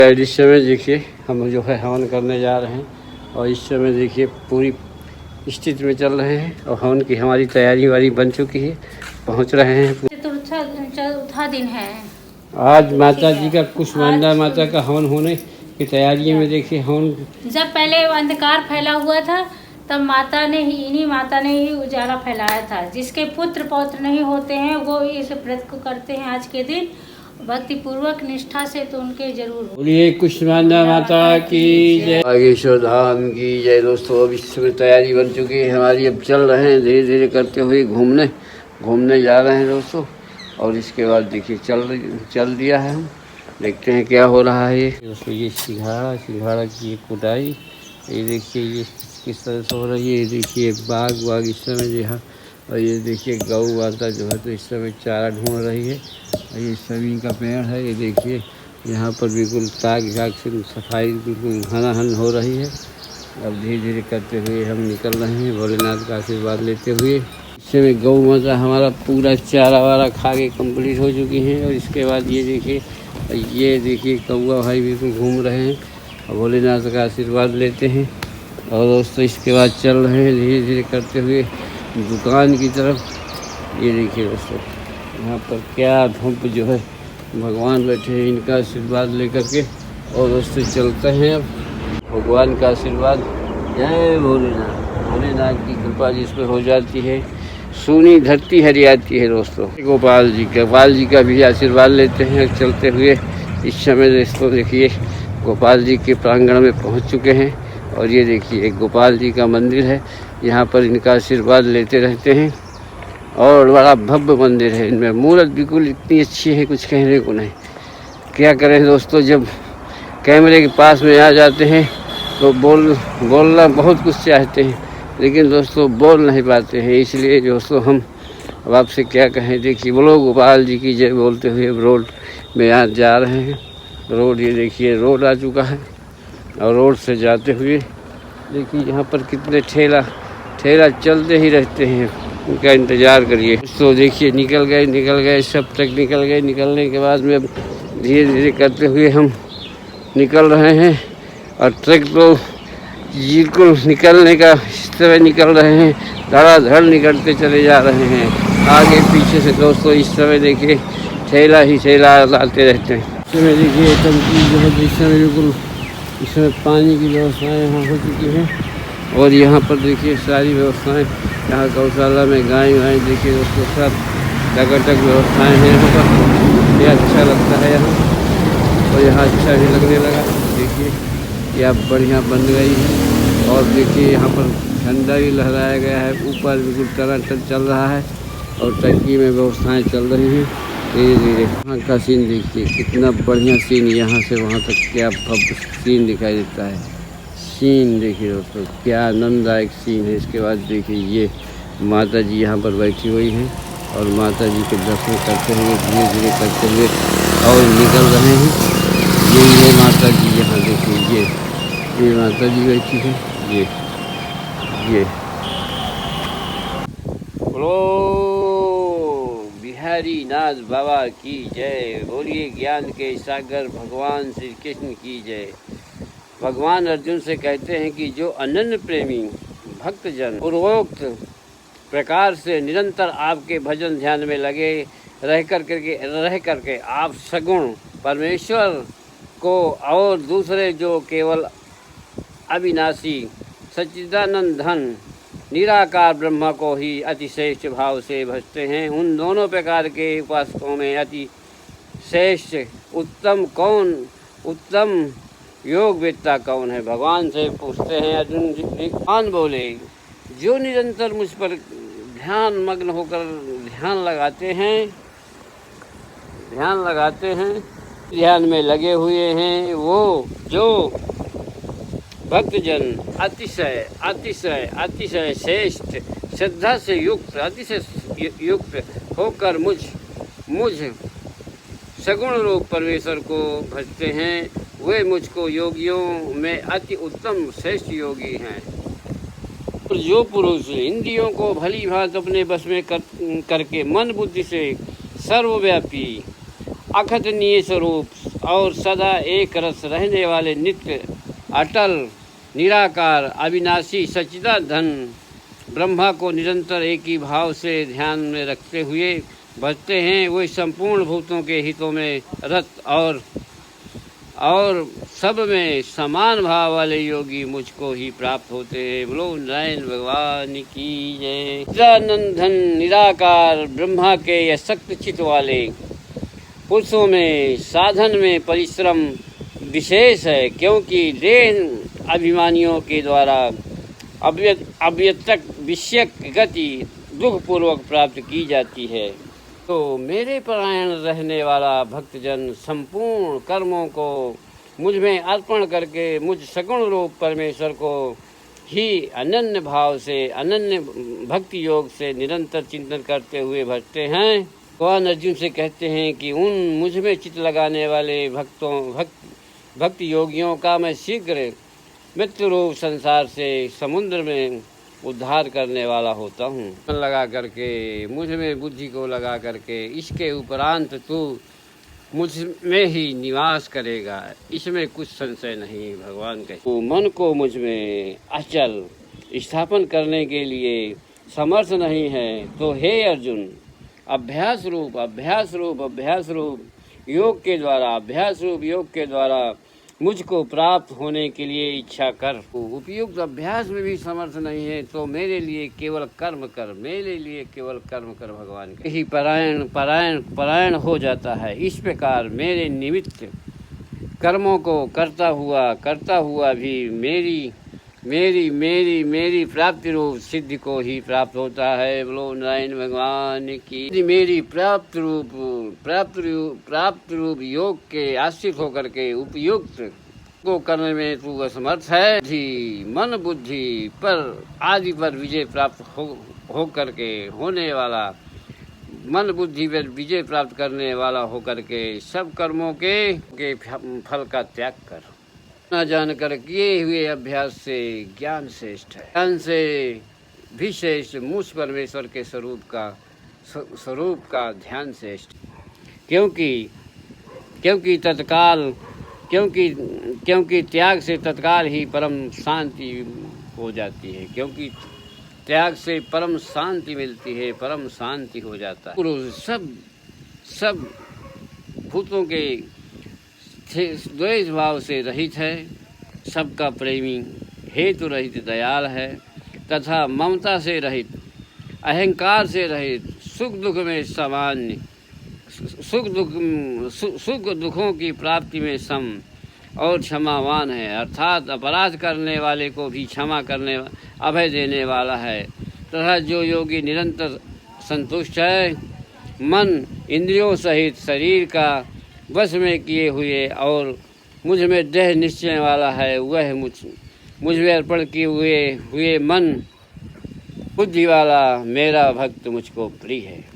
इस समय देखिए हम जो है हवन करने जा रहे हैं और इस समय देखिए पूरी स्थिति में चल रहे हैं और हवन की हमारी तैयारी वारी बन चुकी है, पहुंच रहे हैं। चौथा दिन है आज माता जी का कुष्मांडा माता का हवन होने की तैयारी में देखिए हवन। जब पहले अंधकार फैला हुआ था तब इन्हीं माता ने ही उजाला फैलाया था। जिसके पुत्र पौत्र नहीं होते हैं वो इस व्रत को करते हैं आज के दिन भक्ति पूर्वक निष्ठा से, तो उनके जरूर बोलिए कुष्मांडा माता की जय, बागेश्वर धाम की जय। दोस्तों अब इस समय तैयारी बन चुकी है हमारी, अब चल रहे हैं धीरे धीरे करते हुए घूमने जा रहे हैं दोस्तों। और इसके बाद देखिए चल दिया है, हम देखते हैं क्या हो रहा है। दोस्तों ये सिंघाड़ा की कुटाई, ये देखिए ये किस तरह से हो रही है। ये देखिए बाग इस समय जो है, और ये देखिए गौ माता जो है तो इस समय चारा ढूंढ रही है। और ये सभी का पेड़ है, ये देखिए यहाँ पर बिल्कुल ताक झाक से सफाई बिल्कुल हनाहन हो रही है। अब धीरे धीरे करते हुए हम निकल रहे हैं भोलेनाथ का आशीर्वाद लेते हुए। इस समय गौ माता हमारा पूरा चारा वारा खा के कम्प्लीट हो चुकी हैं। और इसके बाद ये देखिए कौआ भाई बिल्कुल घूम रहे हैं और भोलेनाथ का आशीर्वाद लेते हैं। और दोस्तों इसके बाद चल रहे हैं धीरे धीरे करते हुए दुकान की तरफ। ये देखिए दोस्तों यहाँ पर क्या धूप जो है, भगवान बैठे हैं, इनका आशीर्वाद लेकर के। और दोस्तों चलते हैं अब, भगवान का आशीर्वाद। जय भोलेनाथ की कृपा जिस पर हो जाती है सूनी धरती हरियाती है। दोस्तों गोपाल जी का भी आशीर्वाद लेते हैं चलते हुए। इस समय दोस्तों देखिए गोपाल जी के प्रांगण में पहुंच चुके हैं। और ये देखिए एक गोपाल जी का मंदिर है, यहाँ पर इनका आशीर्वाद लेते रहते हैं। और बड़ा भव्य मंदिर है, इनमें मूर्त बिल्कुल इतनी अच्छी है कुछ कहने को नहीं। क्या करें दोस्तों, जब कैमरे के पास में आ जाते हैं तो बोलना बहुत कुछ चाहते हैं, लेकिन दोस्तों बोल नहीं पाते हैं। इसलिए दोस्तों हम अब आपसे क्या कहें। देखिए बोलो गोपाल जी की जय बोलते हुए रोड में आज जा रहे हैं। रोड ये देखिए रोड आ चुका है और रोड से जाते हुए देखिए यहाँ पर कितने ठेला चलते ही रहते हैं, उनका इंतज़ार करिए। तो देखिए निकल गए सब तक निकल गए। निकलने के बाद में अब धीरे धीरे करते हुए हम निकल रहे हैं। और ट्रक तो बिल्कुल निकलने का इस तरह निकल रहे हैं, धड़ाधड़ निकलते चले जा रहे हैं आगे पीछे से। दोस्तों इस समय देखिए ठेला लाते रहते हैं। इस समय देखिए टंकी जो है इस समय बिल्कुल इस समय पानी की व्यवस्थाएँ यहाँ हो चुकी हैं। और यहाँ पर देखिए सारी व्यवस्थाएँ, यहाँ गौशाला में गाय देखिए दोस्तों सब टकाटक व्यवस्थाएँ हैं यहाँ पर। यह अच्छा लगता है यहाँ, और यहाँ अच्छा भी लगने लगा। देखिए यह बढ़िया बन गई है। और देखिए यहाँ पर झंडा भी लहराया गया है, ऊपर बिल्कुल टनाटन चल रहा है और टंकी में व्यवस्थाएँ चल रही हैं धीरे धीरे। वहाँ का सीन देखिए कितना बढ़िया सीन, यहाँ से वहाँ तक क्या भव्य सीन दिखाई देता है। सीन देखिए दोस्तों क्या आनंददायक सीन है। इसके बाद देखिए ये माता जी यहाँ पर बैठी हुई हैं और माता जी के दर्शन करते हुए धीरे धीरे करते हुए और निकल रहे हैं। ये माता जी यहाँ देखिए ये माता जी बैठी है। ये बोलो बिहारी नाथ बाबा की जय। बोलिए ज्ञान के सागर भगवान श्री कृष्ण की जय। भगवान अर्जुन से कहते हैं कि जो अनन्य प्रेमी भक्तजन पूर्वोक्त प्रकार से निरंतर आपके भजन ध्यान में लगे रह करके आप सगुण परमेश्वर को और दूसरे जो केवल अविनाशी सच्चिदानंद धन निराकार ब्रह्मा को ही अतिश्रेष्ठ भाव से भजते हैं, उन दोनों प्रकार के उपासकों में अति श्रेष्ठ उत्तम योग वेत्ता कौन है। भगवान से पूछते हैं अर्जुन जी। भगवान बोले जो निरंतर मुझ पर ध्यान मग्न होकर ध्यान लगाते हैं ध्यान में लगे हुए हैं, वो जो भक्तजन अतिशय श्रेष्ठ श्रद्धा से युक्त अतिशय युक्त होकर मुझ सगुण रूप परमेश्वर को भजते हैं, वे मुझको योगियों में अति उत्तम श्रेष्ठ योगी हैं। जो पुरुष इंद्रियों को भली भांति अपने बस में करके मन बुद्धि से सर्वव्यापी अखतनीय स्वरूप और सदा एक रस रहने वाले नित्य अटल निराकार अविनाशी सच्चिदानंद ब्रह्मा को निरंतर एक ही भाव से ध्यान में रखते हुए भजते हैं। वही संपूर्ण भूतों के हितों में रत और सब में समान भाव वाले योगी मुझको ही प्राप्त होते हैं। बोलो नारायण भगवान की जय। सच्चिदानंद निराकार ब्रह्मा के यह सक्त चित्त वाले पुरुषों में साधन में परिश्रम विशेष है, क्योंकि देह अभिमानियों के द्वारा अव्यक्त विषयक गति दुख पूर्वक प्राप्त की जाती है। तो मेरे परायण रहने वाला भक्तजन संपूर्ण कर्मों को मुझ में अर्पण करके मुझ सगुण रूप परमेश्वर को ही अनन्य भाव से अनन्य भक्ति योग से निरंतर चिंतन करते हुए भजते हैं। भगवान अर्जुन से कहते हैं कि उन मुझ में चित्त लगाने वाले भक्ति योगियों का मैं शीघ्र मृत्यु रूप संसार से समुद्र में उद्धार करने वाला होता हूँ। मन लगा करके मुझ में बुद्धि को लगा करके इसके उपरांत तू मुझ में ही निवास करेगा, इसमें कुछ संशय नहीं। भगवान कहते तो मन को मुझ में अचल स्थापन करने के लिए समर्थ नहीं है, तो हे अर्जुन अभ्यास रूप योग के द्वारा मुझको प्राप्त होने के लिए इच्छा कर। उपयुक्त अभ्यास में भी समर्थ नहीं है, तो मेरे लिए केवल कर्म कर, भगवान के ही परायण हो जाता है। इस प्रकार मेरे निमित्त कर्मों को करता हुआ भी मेरी प्राप्ति रूप सिद्धि को ही प्राप्त होता है। बोलो नारायण भगवान की। मेरी प्राप्त रूप योग के आश्रित होकर के उपयुक्त को करने में तू असमर्थ है। मन बुद्धि पर आदि पर विजय प्राप्त हो करके होने वाला मन बुद्धि पर विजय प्राप्त करने वाला होकर के सब कर्मों के फल का त्याग कर। न जानकर किए हुए अभ्यास से ज्ञान श्रेष्ठ है, ज्ञान से भी श्रेष्ठ मुझ परमेश्वर के स्वरूप का ध्यान श्रेष्ठ, क्योंकि त्याग से तत्काल ही परम शांति हो जाती है, क्योंकि त्याग से परम शांति मिलती है, परम शांति हो जाता है। पुरुष सब भूतों के द्वेष भाव से रहित है, सबका प्रेमी, हेतु रहित दयाल है, तथा ममता से रहित, अहंकार से रहित, सुख दुख में सामान्य, सुख दुखों की प्राप्ति में सम और क्षमावान है, अर्थात अपराध करने वाले को भी क्षमा करने अभय देने वाला है। तथा जो योगी निरंतर संतुष्ट है, मन इंद्रियों सहित शरीर का वश में किए हुए और मुझ में देह निश्चय वाला है, वह मुझ में अर्पण किए हुए मन बुद्धि वाला मेरा भक्त मुझको प्रिय है।